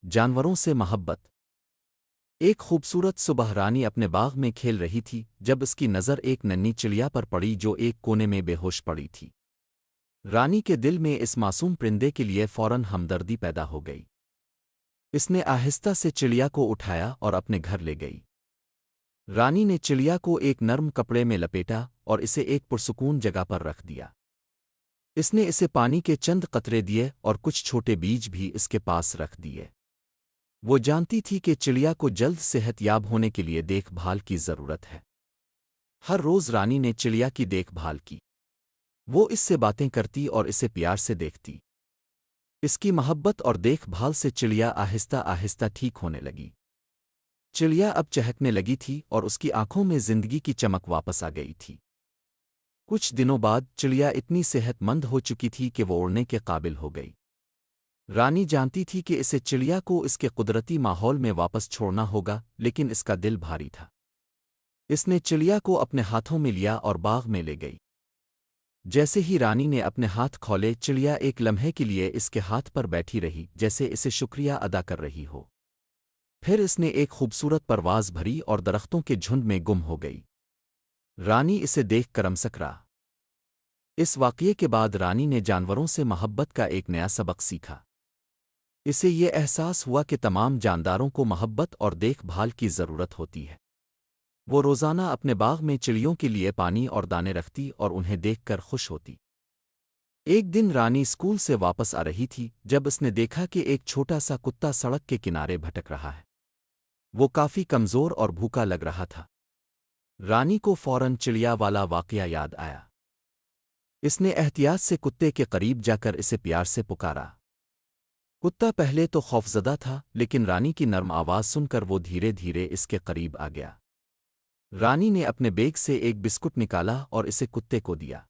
جانوروں سے محبت۔ ایک خوبصورت صبح رانی اپنے باغ میں کھیل رہی تھی جب اس کی نظر ایک ننھی چڑیا پر پڑی جو ایک کونے میں بے ہوش پڑی تھی۔ رانی کے دل میں اس معصوم پرندے کے لیے فوراً ہمدردی پیدا ہو گئی۔ اس نے آہستہ سے چڑیا کو اٹھایا اور اپنے گھر لے گئی۔ رانی نے چڑیا کو ایک نرم کپڑے میں لپیٹا اور اسے ایک پرسکون جگہ پر رکھ دیا۔ اس نے اسے پانی کے چند قطرے دیے اور کچھ چھوٹے بیج بھی اس کے پاس رکھ دیے۔ وہ جانتی تھی کہ چڑیا کو جلد صحت یاب ہونے کے لیے دیکھ بھال کی ضرورت ہے۔ ہر روز رانی نے چڑیا کی دیکھ بھال کی۔ وہ اس سے باتیں کرتی اور اسے پیار سے دیکھتی۔ اس کی محبت اور دیکھ بھال سے چڑیا آہستہ آہستہ ٹھیک ہونے لگی۔ چڑیا اب چہکنے لگی تھی اور اس کی آنکھوں میں زندگی کی چمک واپس آ گئی تھی۔ کچھ دنوں بعد چڑیا اتنی صحت مند ہو چکی تھی کہ وہ اڑنے کے قابل ہو گئی۔ رانی جانتی تھی کہ اسے چڑیا کو اس کے قدرتی ماحول میں واپس چھوڑنا ہوگا، لیکن اس کا دل بھاری تھا۔ اس نے چڑیا کو اپنے ہاتھوں میں لیا اور باغ میں لے گئی۔ جیسے ہی رانی نے اپنے ہاتھ کھولے، چڑیا ایک لمحے کے لیے اس کے ہاتھ پر بیٹھی رہی جیسے اسے شکریہ ادا کر رہی ہو۔ پھر اس نے ایک خوبصورت پرواز بھری اور درختوں کے جھنڈ میں گم ہو گئی۔ رانی اسے دیکھ کر امسک رہا۔ اس واقعے کے بعد رانی نے جانوروں سے محبت کا ایک نیا سبق سیکھا۔ اسے یہ احساس ہوا کہ تمام جانداروں کو محبت اور دیکھ بھال کی ضرورت ہوتی ہے۔ وہ روزانہ اپنے باغ میں چڑیوں کے لیے پانی اور دانے رکھتی اور انہیں دیکھ کر خوش ہوتی۔ ایک دن رانی اسکول سے واپس آ رہی تھی جب اس نے دیکھا کہ ایک چھوٹا سا کتا سڑک کے کنارے بھٹک رہا ہے۔ وہ کافی کمزور اور بھوکا لگ رہا تھا۔ رانی کو فوراً چڑیا والا واقعہ یاد آیا۔ اس نے احتیاط سے کتے کے قریب جا کر اسے پیار سے پکارا۔ کتا پہلے تو خوفزدہ تھا، لیکن رانی کی نرم آواز سن کر وہ دھیرے دھیرے اس کے قریب آ گیا۔ رانی نے اپنے بیگ سے ایک بسکٹ نکالا اور اسے کتے کو دیا۔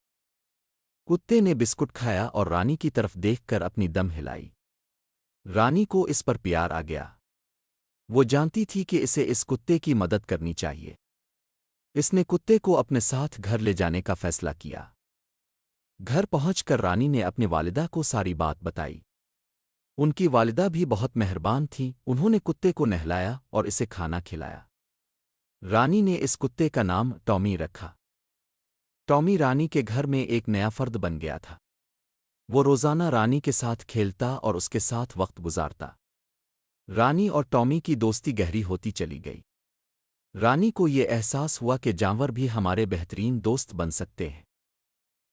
کتے نے بسکٹ کھایا اور رانی کی طرف دیکھ کر اپنی دم ہلائی۔ رانی کو اس پر پیار آ گیا۔ وہ جانتی تھی کہ اسے اس کتے کی مدد کرنی چاہیے۔ اس نے کتے کو اپنے ساتھ گھر لے جانے کا فیصلہ کیا۔ گھر پہنچ کر رانی نے اپنی والدہ کو ساری بات بتائی۔ ان کی والدہ بھی بہت مہربان تھیں، انہوں نے کتے کو نہلایا اور اسے کھانا کھلایا۔ رانی نے اس کتے کا نام ٹامی رکھا۔ ٹامی رانی کے گھر میں ایک نیا فرد بن گیا تھا۔ وہ روزانہ رانی کے ساتھ کھیلتا اور اس کے ساتھ وقت گزارتا۔ رانی اور ٹامی کی دوستی گہری ہوتی چلی گئی۔ رانی کو یہ احساس ہوا کہ جانور بھی ہمارے بہترین دوست بن سکتے ہیں۔